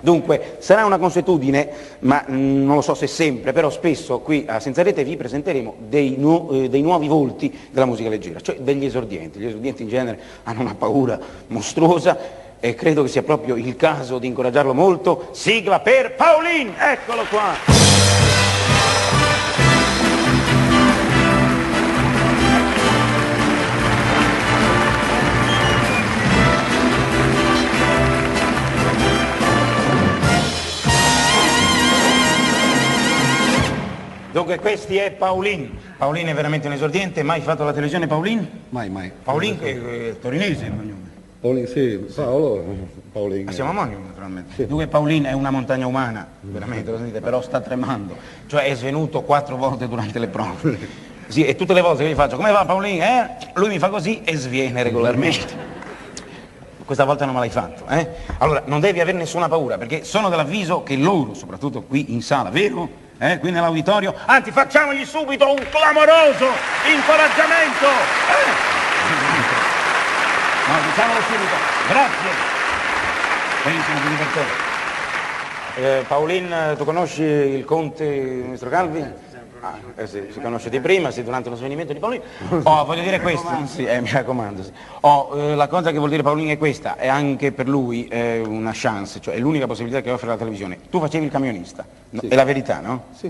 Dunque, sarà una consuetudine, ma non lo so se sempre, però spesso qui a Senza Rete vi presenteremo dei nuovi volti della musica leggera, cioè degli esordienti. Gli esordienti in genere hanno una paura mostruosa e credo che sia proprio il caso di incoraggiarlo molto. Sigla per Paulin, eccolo qua! Dunque questi è Paulin. Paulin è veramente un esordiente, mai fatto la televisione Paulin? Mai, mai. Paulin che è torinese il cognome. Paulin, sì, Paolo, Paulin. Siamo omonimi naturalmente. Sì. Dunque Paulin è una montagna umana, veramente, lo sentite, però sta tremando. Cioè è svenuto 4 volte durante le prove. Sì, e tutte le volte che gli faccio, come va Paulin? Lui mi fa così e sviene regolarmente. Questa volta non me l'hai fatto, eh? Allora, non devi avere nessuna paura, perché sono dell'avviso che loro, soprattutto qui in sala, vero? Qui nell'auditorio, anzi facciamogli subito un clamoroso incoraggiamento! No, diciamolo subito, grazie! Benissimo, ti divertente. Paulin, tu conosci il conte Mastro Calvi? Sì, si conosce di prima, sì, durante lo svenimento di Paulin. Voglio dire questo, sì, mi raccomando, sì. La cosa che vuol dire Paulin è questa, è anche per lui una chance, cioè è l'unica possibilità che offre la televisione. Tu facevi il camionista, Sì. è la verità, no? Sì.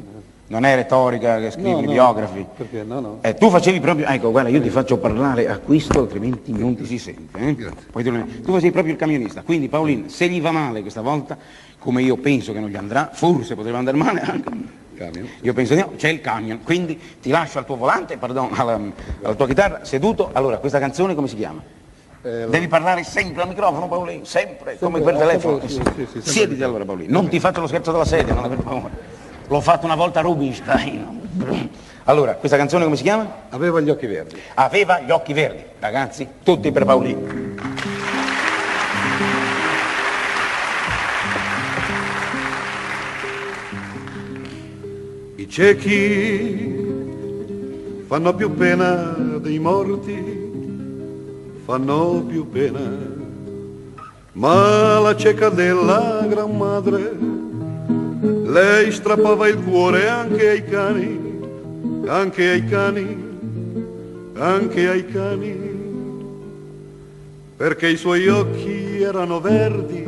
Non è retorica che scrivi No, biografi. Perché no? Tu facevi proprio, ecco guarda io ti faccio parlare a questo altrimenti non ti si sente. Grazie. Poi tu facevi proprio il camionista, quindi Paulin se gli va male questa volta, come io penso che non gli andrà, forse potrebbe andare male anche. Camion. Io penso di no, c'è il camion, quindi ti lascio al tuo volante, pardon, alla tua chitarra, seduto. Allora, questa canzone come si chiama? Devi parlare sempre al microfono, Paolino, sempre, come per telefono. Sì, Siediti allora, Paolino, non ti faccio lo scherzo della sedia, non aver paura. L'ho fatto una volta a Rubinstein. Allora, questa canzone come si chiama? Aveva gli occhi verdi. Aveva gli occhi verdi, ragazzi, tutti per Paolino. I ciechi fanno più pena dei morti, fanno più pena, ma la cieca della gran madre, lei strappava il cuore anche ai cani, anche ai cani, anche ai cani, perché i suoi occhi erano verdi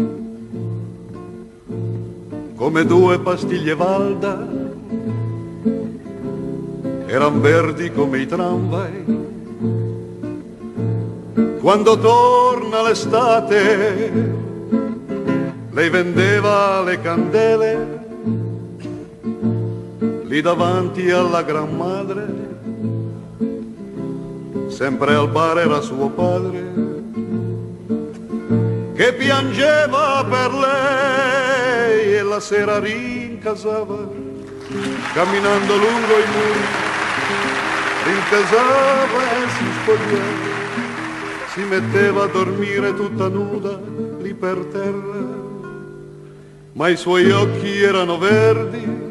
come 2 pastiglie Valda, eran verdi come i tramvai. Quando torna l'estate, lei vendeva le candele lì davanti alla gran madre, sempre al bar era suo padre che piangeva per lei e la sera rincasava camminando lungo i muri, rincasava e si spogliava, si metteva a dormire tutta nuda lì per terra, ma i suoi occhi erano verdi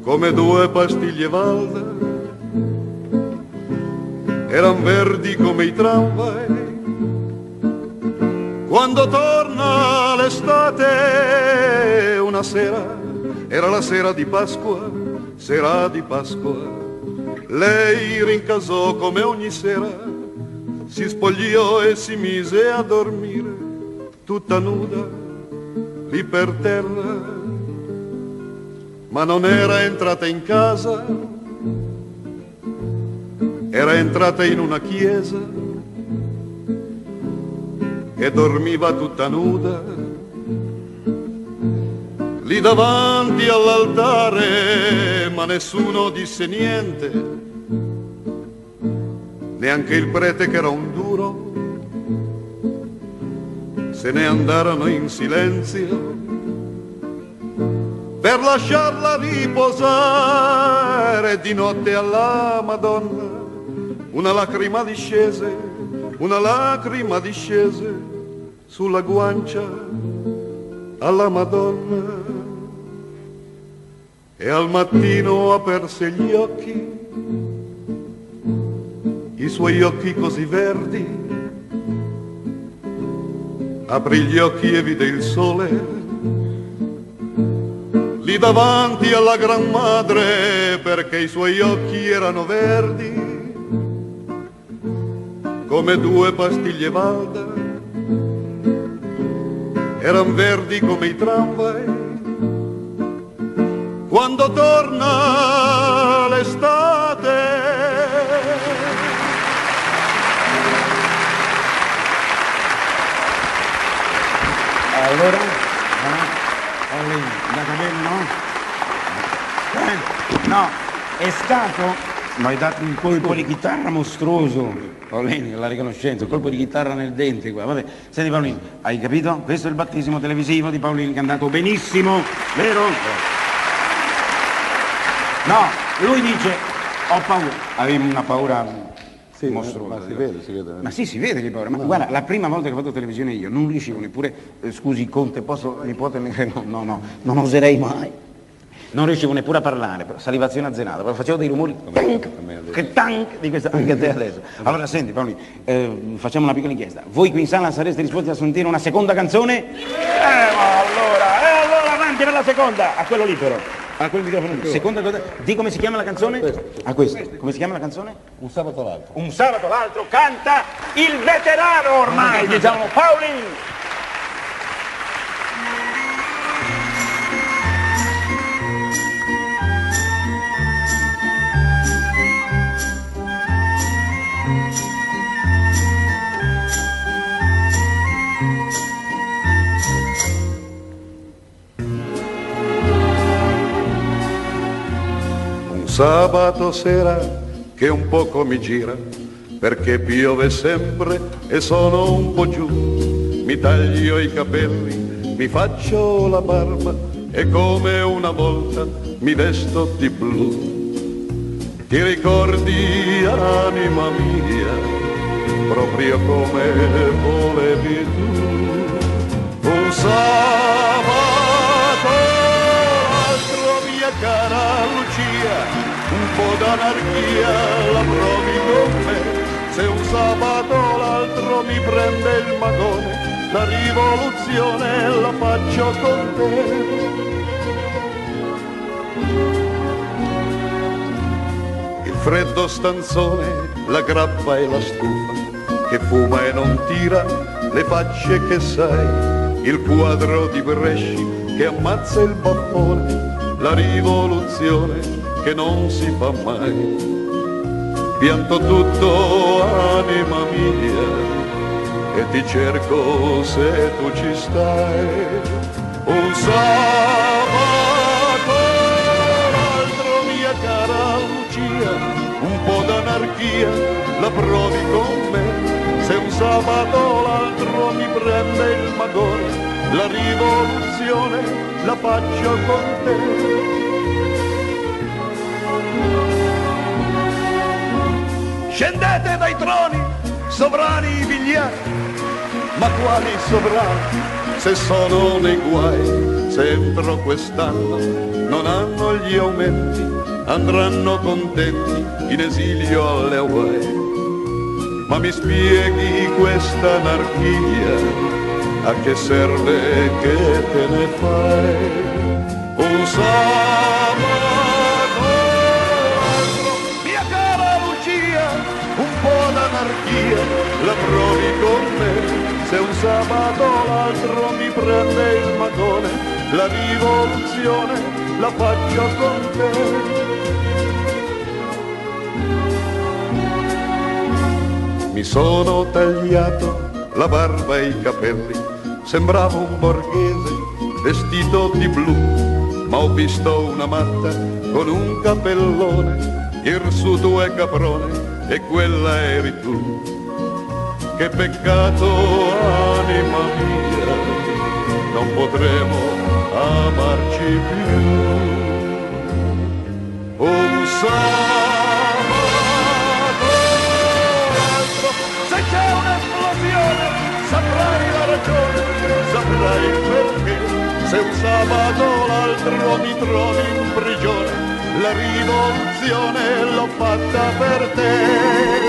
come 2 pastiglie Valda, eran verdi come i tramvai. Quando torna l'estate, una sera, era la sera di Pasqua, sera di Pasqua, lei rincasò come ogni sera, si spogliò e si mise a dormire, tutta nuda, lì per terra. Ma non era entrata in casa, era entrata in una chiesa e dormiva tutta nuda lì davanti all'altare, ma nessuno disse niente, neanche il prete che era un duro, se ne andarono in silenzio per lasciarla riposare. Di notte alla Madonna una lacrima discese, una lacrima discese sulla guancia alla Madonna, e al mattino aperse gli occhi, i suoi occhi così verdi, aprì gli occhi e vide il sole lì davanti alla gran madre, perché i suoi occhi erano verdi come due pastiglie Valda, eran verdi come i tramvai quando torna l'estate. Allora, andata bene, no? No, è stato, mi hai dato un colpo di chitarra mostruoso, Paolini, la riconoscenza, un colpo di chitarra nel dente qua, vabbè. Senti Paolini, hai capito? Questo è il battesimo televisivo di Paolini che è andato benissimo, vero? No, lui dice, ho paura, avevo una paura mostruosa. Ma si vede. Ma sì, si vede che paura. Ma guarda, la prima volta che ho fatto televisione io non riuscivo neppure, scusi Conte, posso, nipote, no, non oserei mai. Non riuscivo neppure a parlare, salivazione azzenata, però facevo dei rumori che tank di questa, anche a te adesso. Allora senti Paolini, facciamo una piccola inchiesta. Voi qui in sala sareste disposti a sentire una seconda canzone? Allora avanti per la seconda, a quello lì però. A quel microfono lì. Seconda cosa, di come si chiama la canzone? A questo. Come si chiama la canzone? Un sabato l'altro. Un sabato l'altro canta il veterano ormai, diciamo, Paolini. Sabato sera che un poco mi gira perché piove sempre e sono un po' giù, mi taglio i capelli, mi faccio la barba e come una volta mi vesto di blu. Ti ricordi, anima mia, proprio come volevi tu, un sabato l'altro, mia cara Lucia, un po' d'anarchia la provi con me, se un sabato l'altro mi prende il magone, la rivoluzione la faccio con te. Il freddo stanzone, la grappa e la stufa, che fuma e non tira, le facce che sai, il quadro di Bresci che ammazza il baffone, la rivoluzione che non si fa mai. Pianto tutto, anima mia, e ti cerco se tu ci stai. Un sabato l'altro, mia cara Lucia, un po' d'anarchia la provi con me, se un sabato l'altro mi prende il magone, la rivoluzione la faccio con te. Scendete dai troni, sovrani vigliacchi, ma quali sovrani, se sono nei guai, se entro quest'anno non hanno gli aumenti, andranno contenti in esilio alle Hawaii. Ma mi spieghi questa anarchia, a che serve, che te ne fai? Un sabato la provi con me, se un sabato l'altro mi prende il magone, la rivoluzione la faccio con te. Mi sono tagliato la barba e i capelli, sembravo un borghese vestito di blu, ma ho visto una matta con un cappellone, irsuto e caprone, e quella eri tu. Che peccato, anima mia, non potremo amarci più. Un sabato l'altro, se c'è un'esplosione, saprai la ragione, saprai il perché. Se un sabato l'altro mi trovi in prigione, la rivoluzione l'ho fatta per te.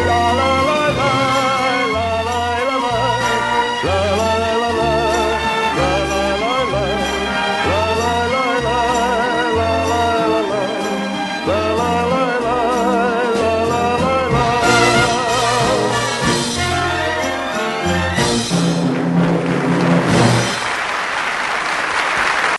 La la la la.